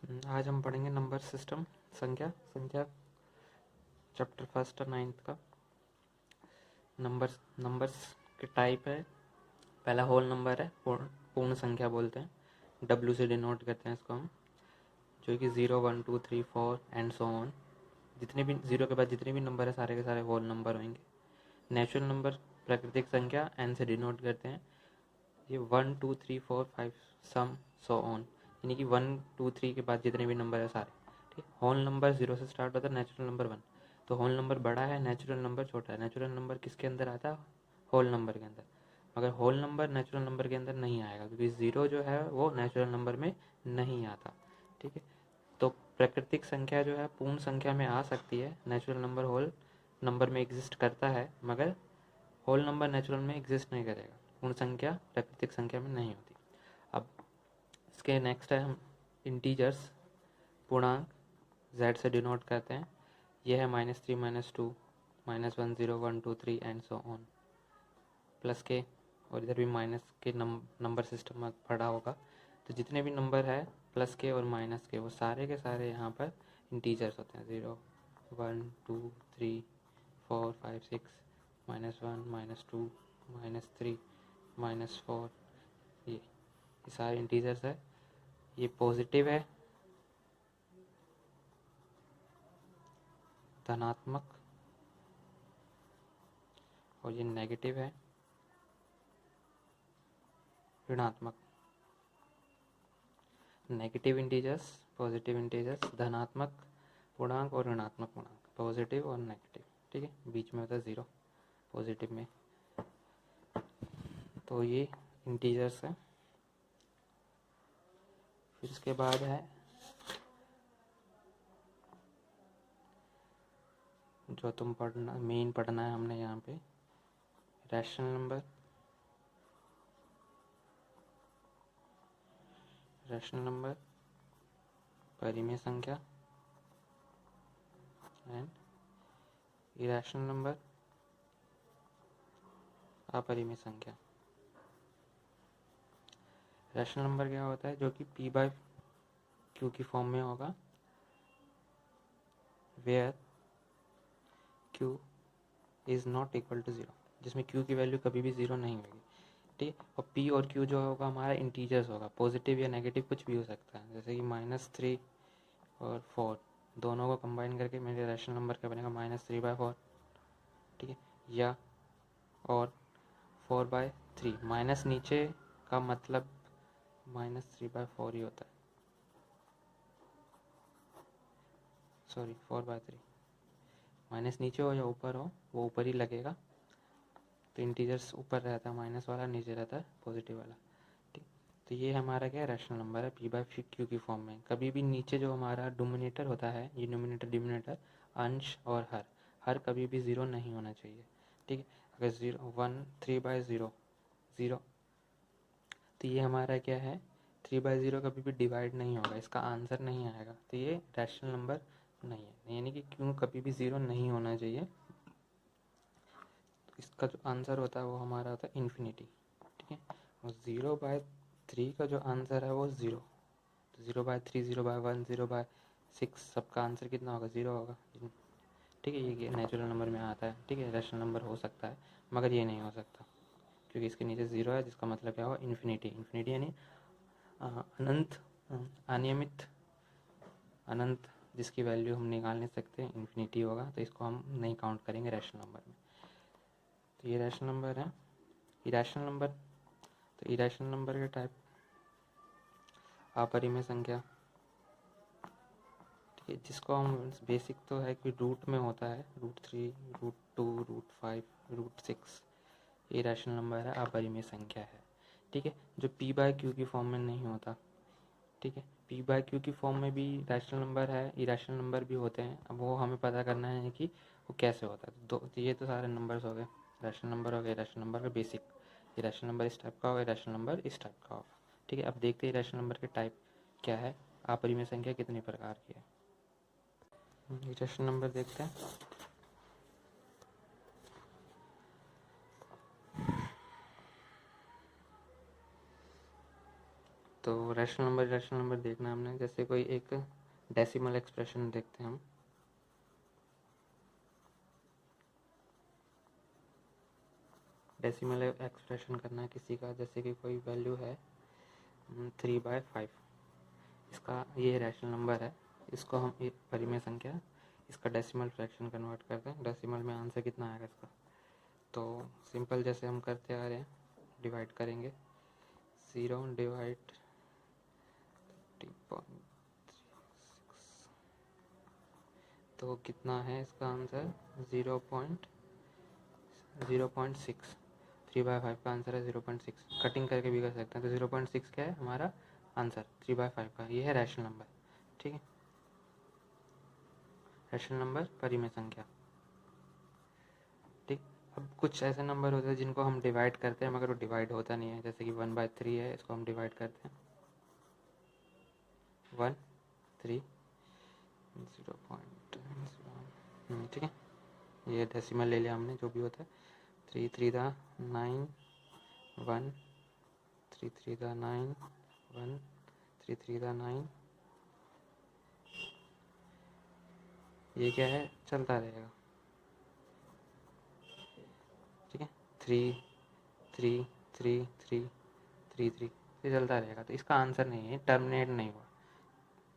आज हम पढ़ेंगे नंबर सिस्टम, संख्या चैप्टर फर्स्ट और 9th का। नंबर्स के टाइप है। पहला होल नंबर है, पूर्ण संख्या बोलते हैं, डब्ल्यू से डिनोट करते हैं इसको हम, जो कि 0 1 2 3 4 एंड सो ऑन। जितने भी जीरो के बाद जितने भी नंबर है सारे के सारे होल नंबर होंगे। नेचुरल नंबर प्राकृतिक संख्या एन से डिनोट करते हैं। ये 1 2 3 4 5 सम सो ऑन, यानी कि 1 2 3 के बाद जितने भी नंबर है सारे। ठीक, होल नंबर 0 से स्टार्ट होता है, नेचुरल नंबर 1। तो होल नंबर बड़ा है, नेचुरल नंबर छोटा है। नेचुरल नंबर किसके अंदर आता है? होल नंबर के अंदर। मगर होल नंबर नेचुरल नंबर के अंदर नहीं आएगा, क्योंकि 0 जो है वो नेचुरल नंबर में नहीं आता। ठीक है, तो प्राकृतिक संख्या जो है पूर्ण संख्या में आ सकती है। नेचुरल नंबर होल नंबर में एग्जिस्ट करता है, मगर होल नंबर नेचुरल में एग्जिस्ट नहीं करेगा। पूर्ण संख्या प्राकृतिक संख्या में नहीं होती। अब इसके नेक्स्ट है हम इंटीजर्स, पूर्णांक, z से डिनोट करते हैं। यह है -3 -2 -1 0 1 2 3 एंड सो ऑन। प्लस के, और इधर भी माइनस के नंबर सिस्टम में पढ़ा होगा। तो जितने भी नंबर है प्लस के और माइनस के, वो सारे के सारे यहाँ पर इंटीजर्स होते हैं। 0 1 2 3 4 5 6 -1 -2 -3 -4, ये सारे इंटीजर्स है। ये पॉजिटिव है, धनात्मक, और ये नेगेटिव है, ऋणात्मक। नेगेटिव इंटीजर्स, पॉजिटिव इंटीजर्स, धनात्मक पूर्णांक और ऋणात्मक पूर्णांक, पॉजिटिव और नेगेटिव। ठीक है, बीच में होता है 0 पॉजिटिव में। तो ये इंटीजर्स है। फिर इसके बाद है जो तुम पढ़ना मेन पढ़ना है हमने यहाँ पे, रैशनल नंबर, परिमेय संख्या एंड इरेशनल नंबर, अपरिमेय संख्या। रैशनल नंबर क्या होता है? जो कि p/q की फॉर्म में होगा, where q is not equal to 0, जिसमें q की वैल्यू कभी भी 0 नहीं होगी। ठीक है, और p और q जो होगा हमारा इंटीजर्स होगा, पॉजिटिव या नेगेटिव कुछ भी हो सकता है। जैसे कि -3 और 4 दोनों को कंबाइन करके मेरे रैशनल नंबर क्या बनेगा? -3/4। ठीक है, या और 4/3, माइनस नीचे का मतलब -3/4 ही होता है, सॉरी 4/3। माइनस नीचे हो या ऊपर हो, वो ऊपर ही लगेगा। तो इंटीजर्स ऊपर रहता है माइनस वाला, नीचे रहता है पॉजिटिव वाला। ठीक, तो ये हमारा क्या रैशनल नंबर है, p/q की फॉर्म में। कभी भी नीचे जो हमारा डोमिनेटर होता है, ये न्यूमिनेटर डिनोमिनेटर, अंश और हर कभी भी 0 नहीं होना चाहिए। ठीक है, अगर 3/0 0, तो ये हमारा क्या है? 3/0 कभी भी डिवाइड नहीं होगा, इसका आंसर नहीं आएगा, तो ये रैशनल नंबर नहीं है। यानी कि क्यों कभी भी 0 नहीं होना चाहिए। तो इसका जो आंसर होता है वो हमारा होता है इन्फिनिटी। ठीक है, और 0/3 का जो आंसर है वो 0। तो 0/3 0/1 0/6 सबका आंसर कितना होगा? 0 होगा। ठीक है, ये नेचुरल नंबर में आता है। ठीक है, रैशनल नंबर हो सकता है, मगर ये नहीं हो सकता, क्योंकि इसके नीचे 0 है, जिसका मतलब क्या होगा? इन्फिनिटी। इन्फिनिटी यानी अनंत, अनियमित, अनंत, जिसकी वैल्यू हम निकाल नहीं सकते, इन्फिनिटी होगा। तो इसको हम नहीं काउंट करेंगे रैशनल नंबर में। तो ये रैशनल नंबर है। इरेशनल नंबर, तो इरेशनल नंबर के टाइप, अपरिमेय संख्या। ठीक है, जिसको हम बेसिक तो है कि रूट में होता है, √3 √2 √5 √6, ये रैशनल नंबर है, अपरिमेय संख्या है। ठीक है, जो p/q की फॉर्म में नहीं होता। ठीक है, p/q की फॉर्म में भी रैशनल नंबर है, इरेशनल नंबर भी होते हैं। अब वो हमें पता करना है कि वो कैसे होता है। तो ये तो सारे नंबर्स हो गए, रैशनल नंबर हो गए, रैशनल नंबर का बेसिक। इरेशनल नंबर इस टाइप का होगा, रैशनल नंबर इस टाइप का होगा। ठीक है, अब देखते हैं रैशनल नंबर के टाइप क्या है, अपरिमेय संख्या कितने प्रकार की है। इरेशनल नंबर देखते हैं। तो रैशनल नंबर देखना है हमने। जैसे कोई एक डेसिमल एक्सप्रेशन देखते हैं हम। डेसिमल एक्सप्रेशन करना है किसी का, जैसे कि कोई वैल्यू है 3/5, इसका ये रैशनल नंबर है, इसको हम एक परिमेय संख्या, इसका डेसिमल फ्रैक्शन कन्वर्ट करते हैं। डेसिमल में आंसर कितना आएगा इसका, तो सिंपल जैसे हम करते आ रहे हैं, डिवाइड करेंगे 0 डिवाइड 30.36, तो कितना है इसका आंसर 0.6। 3/5 का आंसर है 0.6। कटिंग करके भी कर सकते हैं, तो 0.6 क्या है हमारा आंसर 3/5 का। ये है रैशनल नंबर। ठीक है, रैशनल नंबर परिमेय संख्या। ठीक, अब कुछ ऐसे नंबर होते हैं जिनको हम डिवाइड करते हैं मगर वो डिवाइड होता नहीं है, जैसे कि 1/3 है, इसको हम डिवाइड करते हैं 1 3 0.01। ठीक है, ये डेसिमल ले लिया हमने, जो भी होता है। 3 3 9 1 3 3 9 1 3 3 9, ये क्या है चलता रहेगा। ठीक है, 3 3 3 3 3 3, ये चलता रहेगा, तो इसका आंसर नहीं है, टर्मिनेट नहीं हुआ।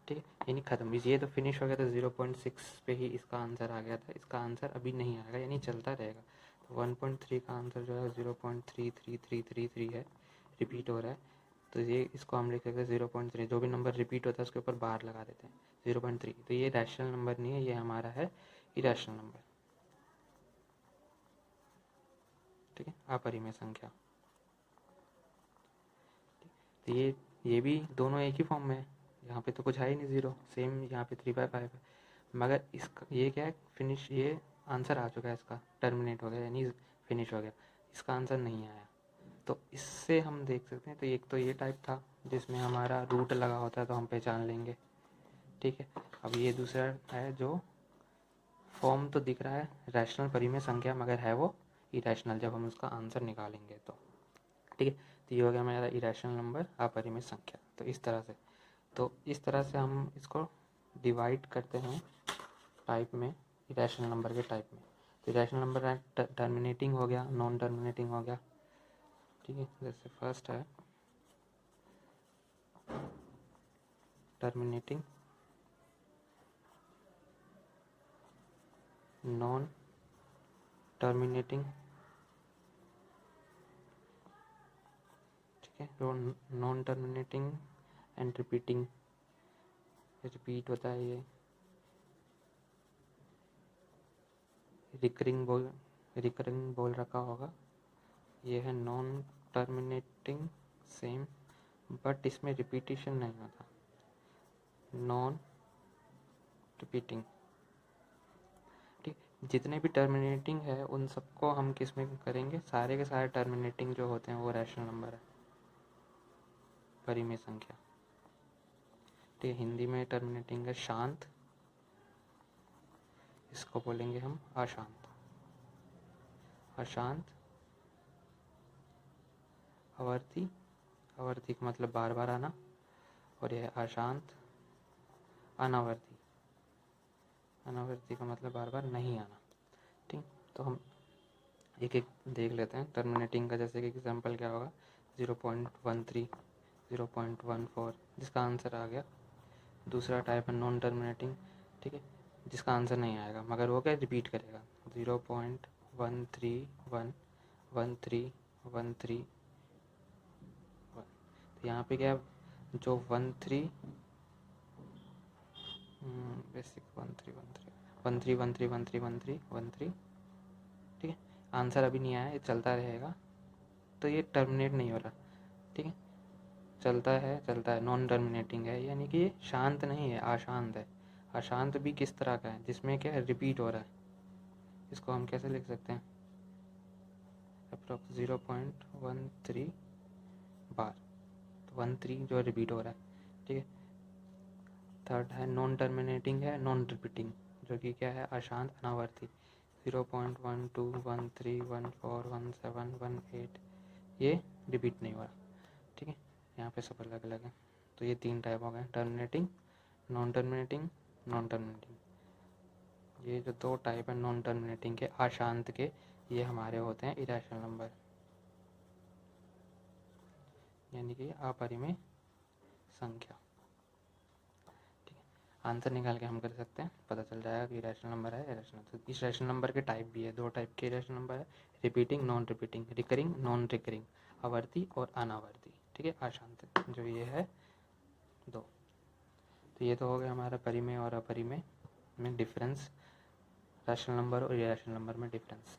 ठीक है, यानी ख़त्म, ये तो फिनिश हो गया, तो 0.6 पे ही इसका आंसर आ गया था, इसका आंसर अभी नहीं आएगा, यानी चलता रहेगा। तो 1.3 का आंसर जो है 0.33333 है, रिपीट हो रहा है। तो ये इसको हम लिख सकते हैं 0.3, जो भी नंबर रिपीट होता है उसके ऊपर बार लगा देते हैं 0.3। तो ये रैशनल नंबर नहीं है, ये हमारा है इरैशनल नंबर। ठीक है, अपरिमेय संख्या। तो ये भी दोनों एक ही फॉर्म में है, यहाँ पे तो कुछ है ही नहीं, 0 सेम, यहाँ पे 3/5 है, मगर इसका ये क्या है फिनिश, ये आंसर आ चुका है, इसका टर्मिनेट हो गया, यानी फिनिश हो गया, इसका आंसर नहीं आया। तो इससे हम देख सकते हैं, तो एक तो ये टाइप था जिसमें हमारा रूट लगा होता है तो हम पहचान लेंगे। ठीक है, अब ये दूसरा है जो फॉर्म तो दिख रहा है रैशनल परिमेय संख्या, मगर है वो इरैशनल जब हम उसका आंसर निकालेंगे तो। ठीक है, तो ये हो गया मेरा इरैशनल नंबर अपरिमेय संख्या। तो इस तरह से हम इसको डिवाइड करते हैं टाइप में, इरैशनल नंबर के टाइप में। तो इरैशनल नंबर टर्मिनेटिंग हो गया, नॉन टर्मिनेटिंग हो गया। ठीक है, जैसे फर्स्ट है टर्मिनेटिंग, नॉन टर्मिनेटिंग। ठीक है, non terminating and repeating, repeat होता है ये। रिकरिंग बोल रखा होगा, ये है नॉन टर्मिनेटिंग सेम, बट इसमें रिपीटिशन नहीं होता, नॉन रिपीटिंग। ठीक, जितने भी टर्मिनेटिंग है उन सबको हम किस में करेंगे, सारे के सारे टर्मिनेटिंग जो होते हैं वो रैशनल नंबर है, परिमेय संख्या। ठीक, हिंदी में टर्मिनेटिंग है शांत, इसको बोलेंगे हम अशांत। अशांत, आवर्ती, आवर्ती का मतलब बार बार आना, और यह अशांत अनावर्ती, अनावर्ती का मतलब बार बार नहीं आना। ठीक, तो हम एक एक देख लेते हैं टर्मिनेटिंग का। जैसे कि एग्जांपल क्या होगा, 0.13 0.14, जिसका आंसर आ गया। दूसरा टाइप है नॉन टर्मिनेटिंग, ठीक है, जिसका आंसर नहीं आएगा मगर वो क्या रिपीट करेगा, 0.131 1313 1। तो यहाँ पे क्या जो 13 बेसिक 1313 ठीक है, आंसर अभी नहीं आया, ये चलता रहेगा, तो ये टर्मिनेट नहीं हो रहा। ठीक है, चलता है, नॉन टर्मिनेटिंग है, यानी कि ये शांत नहीं है, अशांत है। अशांत भी किस तरह का है, जिसमें क्या है रिपीट हो रहा है, इसको हम कैसे लिख सकते हैं, अप्रोक्स 0.13 बार, तो 13 जो रिपीट हो रहा है। ठीक है, थर्ड है नॉन टर्मिनेटिंग है, नॉन रिपीटिंग, जो कि क्या है अशांत अनावर्ती, 0.12 13 14 17 18, ये रिपीट नहीं हो रहा। ठीक है, यहाँ पे सब अलग अलग है। तो ये 3 टाइप हो गए, terminating, non terminating, non terminating. ये जो 2 टाइप है नॉन टर्मिनेटिंग के, अशांत के, ये हमारे होते हैं इरेशनल नंबर, यानी कि अपरिमेय संख्या। ठीक है, आंसर निकाल के हम कर सकते हैं, पता चल जाएगा कि इरेशनल नंबर है इरेशनल। तो इस इरेशनल नंबर के टाइप भी है, 2 टाइप के इरेशनल नंबर है, repeating, non repeating, recurring, non recurring, आवर्ती और अनावर्ती। ठीक है, अशांत जो ये है 2। तो ये तो हो गया हमारा परिमेय और अपरिमेय में डिफरेंस, रैशनल नंबर और इरेशनल नंबर में डिफरेंस।